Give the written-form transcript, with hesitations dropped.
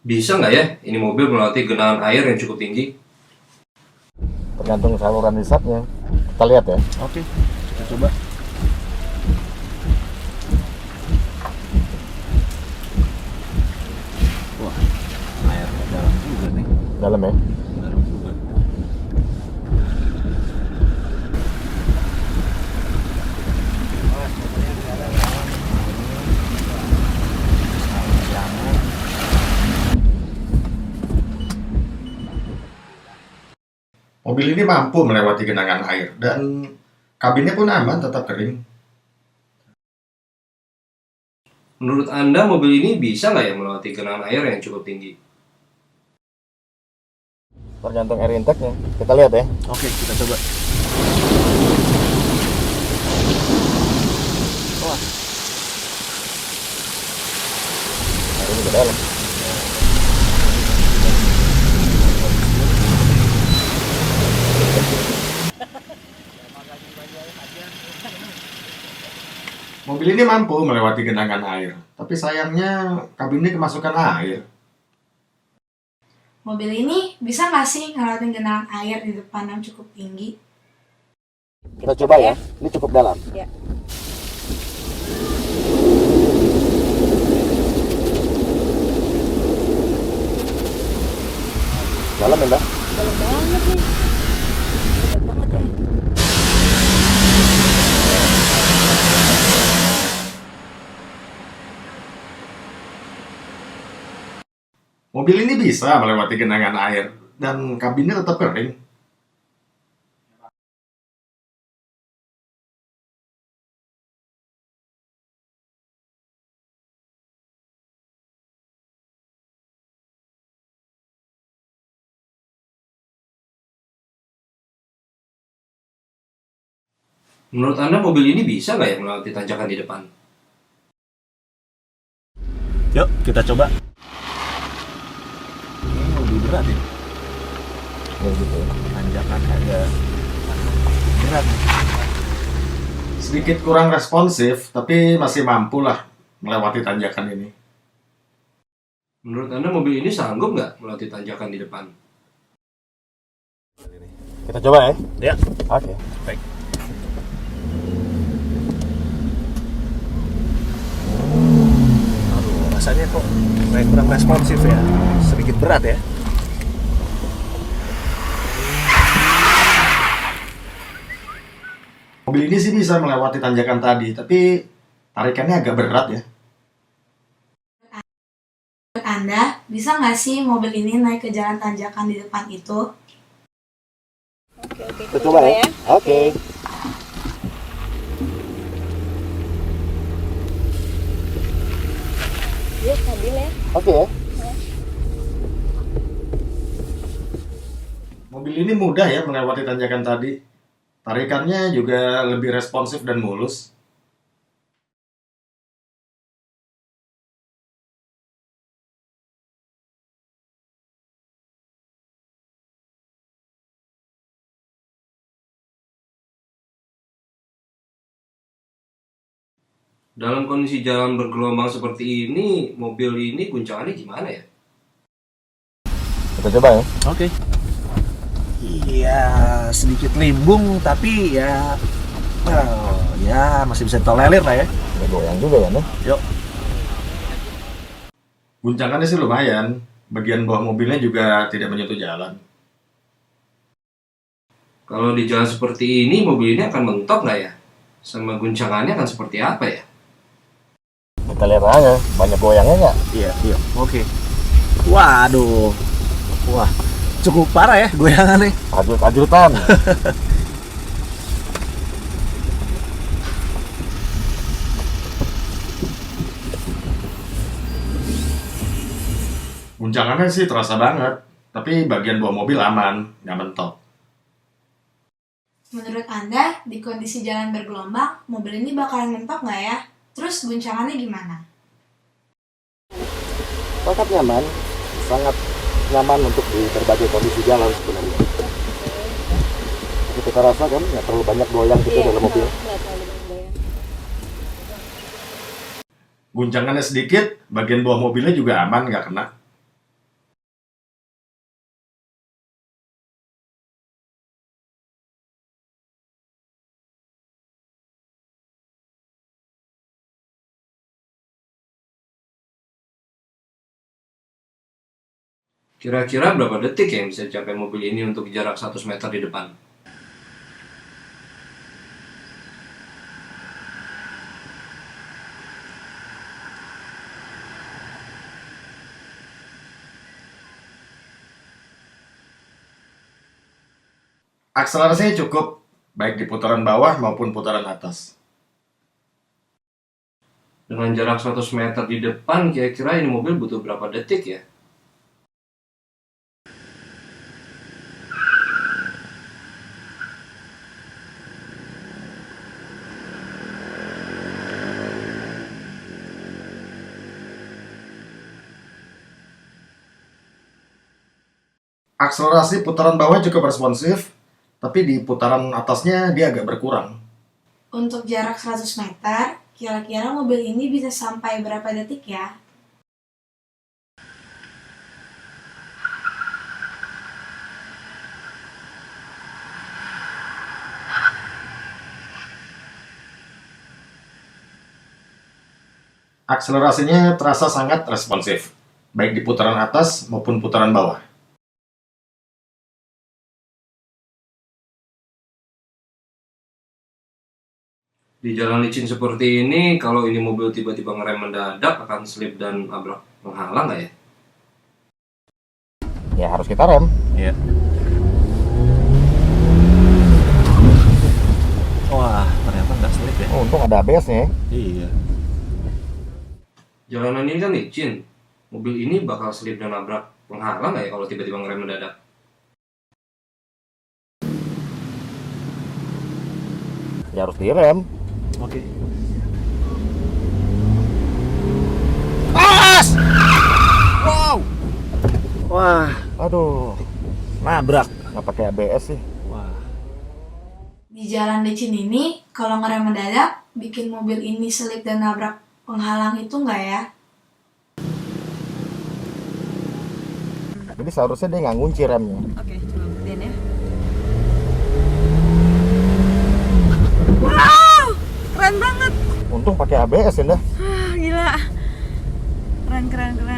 Bisa nggak ya ini mobil melewati genangan air yang cukup tinggi? Tergantung saluran hisapnya. Kita lihat ya. Oke, kita coba. Wah, airnya dalam juga nih. Dalam ya. Dalam juga. Mobil ini mampu melewati genangan air dan kabinnya pun aman, tetap kering. Menurut Anda mobil ini bisa nggak ya melewati genangan air yang cukup tinggi? Tergantung air intake-nya. Kita lihat ya. Oke, kita coba. Wah, Air ini ke dalam. Mobil ini mampu melewati genangan air, tapi sayangnya kabinnya kemasukan air. Mobil ini bisa nggak sih ngelewatin genangan air di depan yang cukup tinggi? Kita coba ya. Ini cukup dalam. Ya. Dalam ya, Mbak? Dalam banget nih. Dalam banget ya. Mobil ini bisa melewati genangan air dan kabinnya tetap kering. Menurut Anda mobil ini bisa nggak ya melewati tanjakan di depan? yuk kita coba. Ini lebih berat ya. Ya gitu. Tanjakan agak berat. Sedikit kurang responsif, tapi masih mampu lah melewati tanjakan ini. Menurut Anda mobil ini sanggup nggak melewati tanjakan di depan? Kita coba ya. Ya. Oke. Baik. Aduh, rasanya kok kayak kurang responsif ya. Sedikit berat ya. Mobil ini sih bisa melewati tanjakan tadi, tapi tarikannya agak berat ya. Menurut Anda, bisa nggak sih mobil ini naik ke jalan tanjakan di depan itu? Oke, Kita coba ya. Oke. Dia stabil ya. Oke ya. Mobil ini mudah ya melewati tanjakan tadi. Tarikannya juga lebih responsif dan mulus. Dalam kondisi jalan bergelombang seperti ini, mobil ini guncangannya gimana ya? Kita coba ya. Oke. Iya, sedikit limbung tapi ya ya masih bisa tolerir lah ya. Ada goyang juga kan ya. Yuk. Guncangannya sih lumayan. Bagian bawah mobilnya juga tidak menyentuh jalan. Kalau di jalan seperti ini, mobil ini akan mentok nggak ya? Sama guncangannya akan seperti apa ya? Kita lihat aja. Banyak goyangnya nggak? Iya, yuk. Oke. Waduh. Wah, cukup parah ya goyangannya. Ajut-ajutan. Guncangannya sih terasa banget, tapi bagian bawah mobil aman, nggak mentok. Menurut Anda, di kondisi jalan bergelombang, mobil ini bakalan mentok nggak ya? Terus guncangannya gimana? Sangat nyaman. Sangat nyaman untuk di berbagai kondisi jalan sebenarnya. Tapi kita rasa kan nggak terlalu banyak goyang gitu dalam mobil. Nggak terlalu banyak goyang. Guncangannya sedikit, bagian bawah mobilnya juga aman, nggak kena. Kira-kira berapa detik ya yang bisa dicapai mobil ini untuk jarak 100 meter di depan? Akselerasinya cukup, baik di putaran bawah maupun putaran atas. Dengan jarak 100 meter di depan, kira-kira ini mobil butuh berapa detik ya? Akselerasi putaran bawah cukup responsif, tapi di putaran atasnya dia agak berkurang. Untuk jarak 100 meter, kira-kira mobil ini bisa sampai berapa detik ya? Akselerasinya terasa sangat responsif, baik di putaran atas maupun putaran bawah. Di jalan licin seperti ini, kalau ini mobil tiba-tiba ngerem mendadak akan slip dan nabrak penghalang nggak ya? Ya harus kita rem. Iya. Wah, ternyata nggak slip ya. Oh, untung ada ABS-nya. Iya. Jalanan ini kan licin. Mobil ini bakal slip dan nabrak penghalang nggak ya kalau tiba-tiba ngerem mendadak? Ya harus direm. Oke. Pas! Wow! Wah, Aduh, nabrak. nggak pakai ABS sih. Wah. Di jalan licin ini, kalau ngerem mendadak, bikin mobil ini selip dan nabrak penghalang itu nggak ya? Jadi seharusnya dia nggak ngunci remnya. Oke, coba buktiin ya. Keren banget. Untung pakai ABS ya, dah. Gila. Keren, keren, keren.